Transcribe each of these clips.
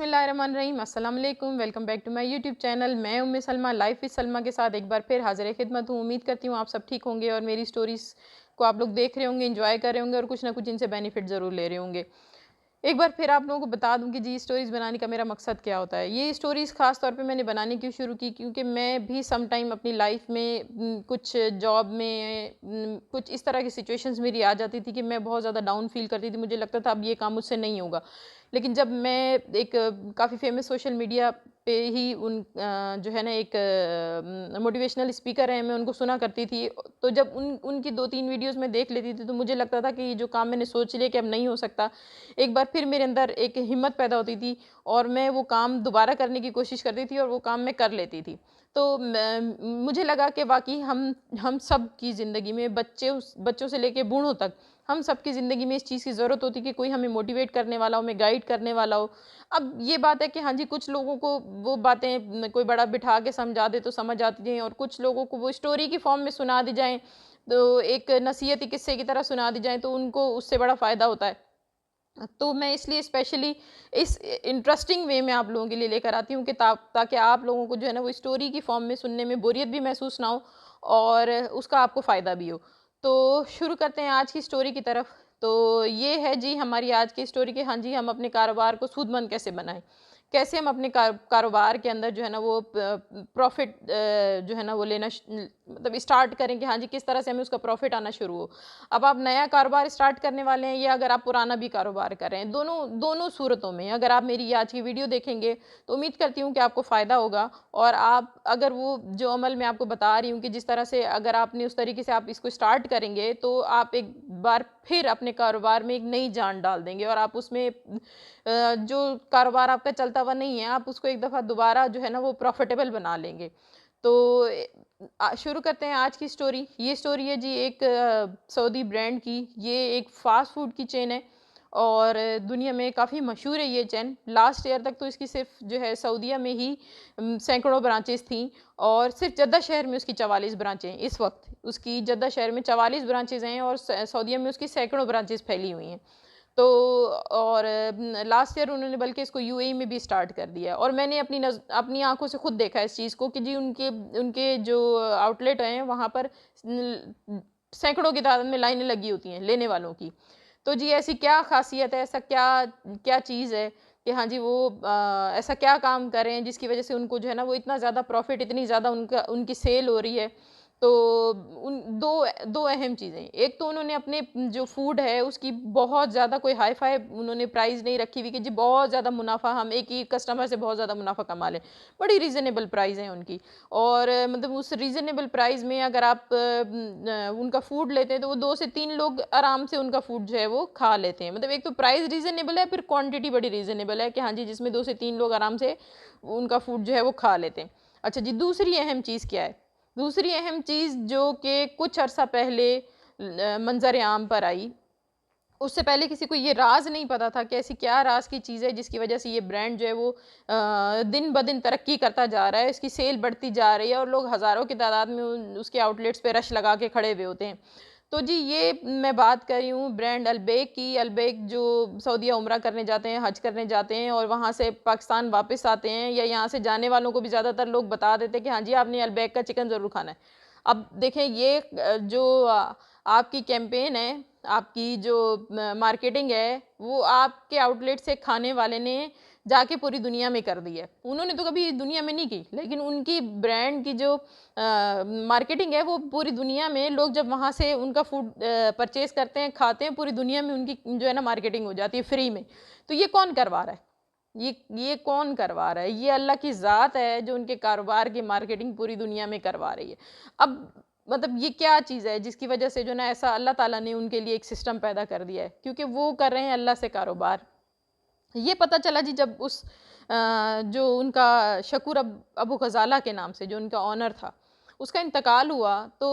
बिस्मिल्लाहिर्रहमानिर्रहीम अस्सलाम वालेकुम। Welcome back to my YouTube channel. मैं उम्मे सलमा लाइफ विद सलमा के साथ एक बार फिर हाजिर खिदमत हूँ। उम्मीद करती हूँ आप सब ठीक होंगे और मेरी स्टोरीज़ को आप लोग देख रहे होंगे, एंजॉय कर रहे होंगे और कुछ ना कुछ इनसे बेनिफिट ज़रूर ले रहे होंगे। एक बार फिर आप लोगों को बता दूँ कि जी स्टोरीज़ बनाने का मेरा मकसद क्या होता है। ये स्टोरीज़ ख़ास तौर पे मैंने बनानी क्यों शुरू की, क्योंकि मैं भी सम टाइम अपनी लाइफ़ में कुछ जॉब में कुछ इस तरह की सिचुएशंस मेरी आ जाती थी कि मैं बहुत ज़्यादा डाउन फ़ील करती थी। मुझे लगता था अब ये काम मुझसे नहीं होगा। लेकिन जब मैं एक काफ़ी फ़ेमस सोशल मीडिया पे ही जो है ना एक मोटिवेशनल स्पीकर हैं, मैं उनको सुना करती थी। तो जब उनकी 2-3 वीडियोज़ मैं देख लेती थी, तो मुझे लगता था कि ये जो काम मैंने सोच लिया कि अब नहीं हो सकता, एक बार फिर मेरे अंदर एक हिम्मत पैदा होती थी और मैं वो काम दोबारा करने की कोशिश करती थी और वो काम मैं कर लेती थी। तो मुझे लगा कि वाक़ई हम सब की ज़िंदगी में बच्चों से लेके बूढ़ों तक हम सबकी ज़िंदगी में इस चीज़ की ज़रूरत होती है कि कोई हमें मोटिवेट करने वाला हो, हमें गाइड करने वाला हो। अब ये बात है कि हाँ जी, कुछ लोगों को वो बातें कोई बड़ा बिठा के समझा दे तो समझ आती हैं और कुछ लोगों को वो स्टोरी की फ़ॉर्म में सुना दी जाएँ, तो एक नसीहती किस्से की तरह सुना दी जाएँ, तो उनको उससे बड़ा फ़ायदा होता है। तो मैं इसलिए स्पेशली इस इंटरेस्टिंग वे में आप लोगों के लिए लेकर आती हूँ कि ताकि आप लोगों को जो है ना वो स्टोरी की फॉर्म में सुनने में बोरियत भी महसूस ना हो और उसका आपको फ़ायदा भी हो। तो शुरू करते हैं आज की स्टोरी की तरफ। तो ये है जी हमारी आज की स्टोरी कि हाँ जी, हम अपने कारोबार को सूदमंद कैसे बनाएँ? कैसे हम अपने कारोबार के अंदर जो है ना वो प्रॉफ़िट जो है ना वो मतलब स्टार्ट करें कि हाँ जी, किस तरह से हमें उसका प्रॉफ़िट आना शुरू हो। अब आप नया कारोबार स्टार्ट करने वाले हैं या अगर आप पुराना भी कारोबार कर रहे हैं, दोनों दोनों सूरतों में अगर आप मेरी ये आज की वीडियो देखेंगे, तो उम्मीद करती हूँ कि आपको फ़ायदा होगा और आप अगर वो जो अमल मैं आपको बता रही हूँ कि जिस तरह से अगर आपने उस तरीके से आप इसको स्टार्ट करेंगे, तो आप एक बार फिर अपने कारोबार में एक नई जान डाल देंगे और आप उसमें जो कारोबार आपका चलता हुआ नहीं है, आप उसको एक दफ़ा दोबारा जो है ना वो प्रॉफ़िटेबल बना लेंगे। तो शुरू करते हैं आज की स्टोरी। ये स्टोरी है जी एक सऊदी ब्रांड की। ये एक फ़ास्ट फ़ूड की चेन है और दुनिया में काफ़ी मशहूर है ये चेन। लास्ट ईयर तक तो इसकी सिर्फ़ जो है सऊदीया में ही सैकड़ों ब्रांचेज़ थीं और सिर्फ़ जद्दा शहर में उसकी 44 ब्रांचें हैं इस वक़्त। उसकी जद्दा शहर में 44 ब्रांचेज़ हैं और सऊदीया में उसकी सैकड़ों ब्रांचेज़ फैली हुई हैं। तो और लास्ट ईयर उन्होंने बल्कि इसको यूएई में भी स्टार्ट कर दिया और मैंने अपनी आँखों से खुद देखा है इस चीज़ को कि जी उनके उनके जो आउटलेट हैं वहाँ पर सैकड़ों की तादाद में लाइनें लगी होती हैं लेने वालों की। तो जी ऐसी क्या ख़ासियत है, ऐसा क्या क्या चीज़ है कि हाँ जी वो ऐसा क्या काम कर रहे हैं जिसकी वज़ह से उनको जो है ना वो इतना ज़्यादा प्रॉफ़िट, इतनी ज़्यादा उनकी सेल हो रही है। तो उन 2 अहम चीज़ें, एक तो उन्होंने अपने जो फूड है उसकी बहुत ज़्यादा कोई हाई-फ़ाई उन्होंने प्राइस नहीं रखी हुई कि जी बहुत ज़्यादा मुनाफ़ा, हम एक ही कस्टमर से बहुत ज़्यादा मुनाफ़ा कमा लें। बड़ी रीज़नेबल प्राइस है उनकी और मतलब उस रीज़नेबल प्राइस में अगर आप उनका फूड लेते हैं तो वो 2 से 3 लोग आराम से उनका फूड जो है वो खा लेते हैं। मतलब एक तो प्राइस रीज़नेबल है, फिर क्वांटिटी बड़ी रीज़नेबल है कि हाँ जी, जिसमें 2 से 3 लोग आराम से उनका फूड जो है वो खा लेते हैं। अच्छा जी, दूसरी अहम चीज़ क्या है? दूसरी अहम चीज़ जो कि कुछ अरसा पहले मंज़र-ए-आम पर आई, उससे पहले किसी को ये राज़ नहीं पता था कि ऐसी क्या राज़ की चीज़ है जिसकी वज़ह से ये ब्रांड जो है वो दिन-ब-दिन तरक्की करता जा रहा है, इसकी सेल बढ़ती जा रही है और लोग हज़ारों की तादाद में उसके आउटलेट्स पे रश लगा के खड़े हुए होते हैं। तो जी ये मैं बात कर रही हूँ ब्रांड अल्बेक की। अल्बेक जो सऊदीया उम्रा करने जाते हैं, हज करने जाते हैं और वहाँ से पाकिस्तान वापस आते हैं या यहाँ से जाने वालों को भी ज़्यादातर लोग बता देते हैं कि हाँ जी, आपने अल्बेक का चिकन ज़रूर खाना है। अब देखें ये जो आपकी कैंपेन है, आपकी जो मार्केटिंग है, वो आपके आउटलेट से खाने वाले ने जाके पूरी दुनिया में कर दी है। उन्होंने तो कभी दुनिया में नहीं की, लेकिन उनकी ब्रांड की जो मार्केटिंग है वो पूरी दुनिया में लोग जब वहाँ से उनका फूड परचेज़ करते हैं, खाते हैं, पूरी दुनिया में उनकी जो है ना मार्केटिंग हो जाती है फ्री में। तो ये कौन करवा रहा है? ये कौन करवा रहा है? ये अल्लाह की ज़ात है जो उनके कारोबार की मार्केटिंग पूरी दुनिया में करवा रही है। अब मतलब ये क्या चीज़ है जिसकी वज़ह से जो ना ऐसा अल्लाह ताला ने उनके लिए एक सिस्टम पैदा कर दिया है, क्योंकि वो कर रहे हैं अल्लाह से कारोबार। ये पता चला जी जब जो उनका शकूर अबू ग़ज़ाला के नाम से जो उनका ओनर था, उसका इंतकाल हुआ तो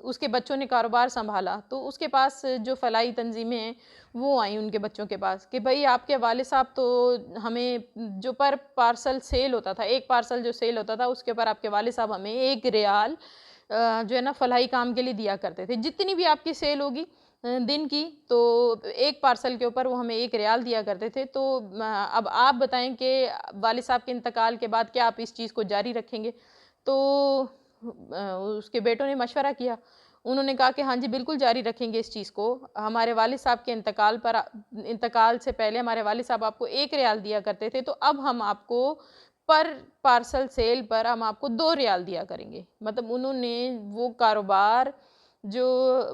उसके बच्चों ने कारोबार सँभाला, तो उसके पास जो फलाही तंज़ीमें हैं, वो आईं उनके बच्चों के पास कि भई आपके वालिद साहब तो हमें जो पर पार्सल सेल होता था, एक पार्सल जो सेल होता था उसके ऊपर आपके वालिद साहब हमें 1 रियाल जो है ना फलाही काम के लिए दिया करते थे। जितनी भी आपकी सेल होगी दिन की, तो एक पार्सल के ऊपर वो हमें 1 रियाल दिया करते थे। तो अब आप बताएँ कि वालिद साहब के इंतकाल के बाद क्या आप इस चीज़ को जारी रखेंगे? तो उसके बेटों ने मशवरा किया। उन्होंने कहा कि हाँ जी, बिल्कुल जारी रखेंगे इस चीज़ को। हमारे वालिद साहब के इंतकाल से पहले हमारे वालिद साहब आपको 1 रियाल दिया करते थे, तो अब हम आपको पर पार्सल सेल पर हम आपको 2 रियाल दिया करेंगे। मतलब उन्होंने वो कारोबार जो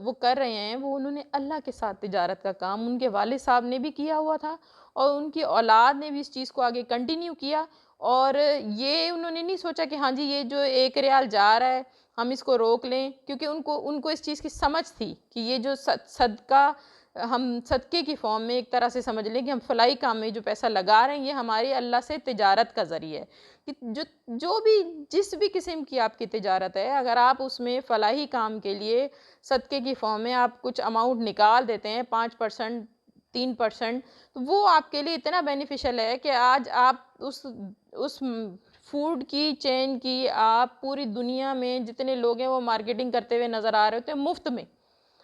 वो कर रहे हैं, वो उन्होंने अल्लाह के साथ तिजारत का काम उनके वालिद साहब ने भी किया हुआ था और उनकी औलाद ने भी इस चीज़ को आगे कंटिन्यू किया। और ये उन्होंने नहीं सोचा कि हाँ जी, ये जो 1 रियाल जा रहा है, हम इसको रोक लें, क्योंकि उनको उनको इस चीज़ की समझ थी कि ये जो सदका हम सदक़े की फ़ॉर्म में एक तरह से समझ लें कि हम फलाही काम में जो पैसा लगा रहे हैं, ये हमारी अल्लाह से तिजारत का ज़रिया है। कि जो भी जिस भी किस्म की आपकी तिजारत है, अगर आप उसमें फलाही काम के लिए सदक़े की फ़ॉर्म में आप कुछ अमाउंट निकाल देते हैं 5%, 3%, तो वो आपके लिए इतना बेनिफिशियल है कि आज आप उस फूड की चेन की आप पूरी दुनिया में जितने लोग हैं वो मार्केटिंग करते हुए नज़र आ रहे होते हैं मुफ़्त में।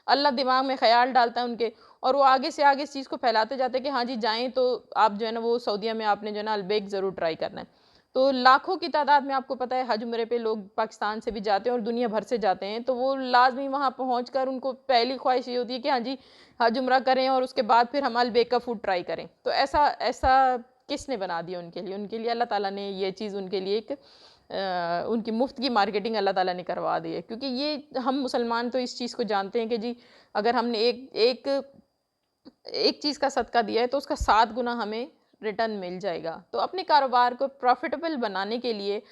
अल्लाह दिमाग में ख़याल डालता है उनके, और वो आगे से आगे इस चीज़ को फैलाते जाते हैं कि हाँ जी, जाएँ तो आप जो है ना वो सऊदीया में आपने जो है ना अलबेक ज़रूर ट्राई करना है। तो लाखों की तादाद में आपको पता है हज उम्रे पे लोग पाकिस्तान से भी जाते हैं और दुनिया भर से जाते हैं, तो वो लाज़मी वहाँ पहुँचकर उनको पहली ख्वाहिश ये होती है कि हाँ जी, हज उम्रा करें और उसके बाद फिर हम अलबेक का फूड ट्राई करें। तो ऐसा ऐसा किसने बना दिया उनके लिए? उनके लिए अल्लाह ताला ने ये चीज़ उनके लिए एक उनकी मुफ्त की मार्केटिंग अल्लाह ताला ने करवा दी है। क्योंकि ये हम मुसलमान तो इस चीज़ को जानते हैं कि जी, अगर हमने एक एक एक चीज़ का सदका दिया है तो उसका 7 गुना हमें रिटर्न मिल जाएगा। तो अपने कारोबार को प्रॉफ़िटेबल बनाने के लिए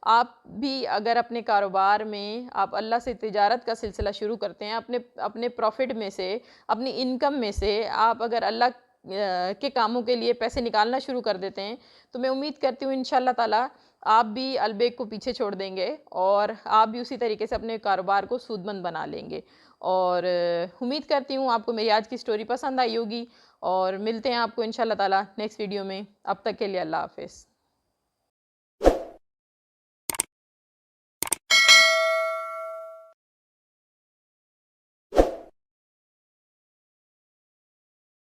आप भी अगर अपने कारोबार में आप अल्लाह से तिजारत का सिलसिला शुरू करते हैं, अपने अपने प्रॉफ़िट में से, अपनी इनकम में से आप अगर अल्लाह के कामों के लिए पैसे निकालना शुरू कर देते हैं, तो मैं उम्मीद करती हूँ इंशाअल्लाह ताला आप भी अलबेक को पीछे छोड़ देंगे और आप भी उसी तरीके से अपने कारोबार को सूदमंद बना लेंगे। और उम्मीद करती हूँ आपको मेरी आज की स्टोरी पसंद आई होगी और मिलते हैं आपको इंशाअल्लाह ताला नेक्स्ट वीडियो में। अब तक के लिए अल्लाह हाफ़िज़।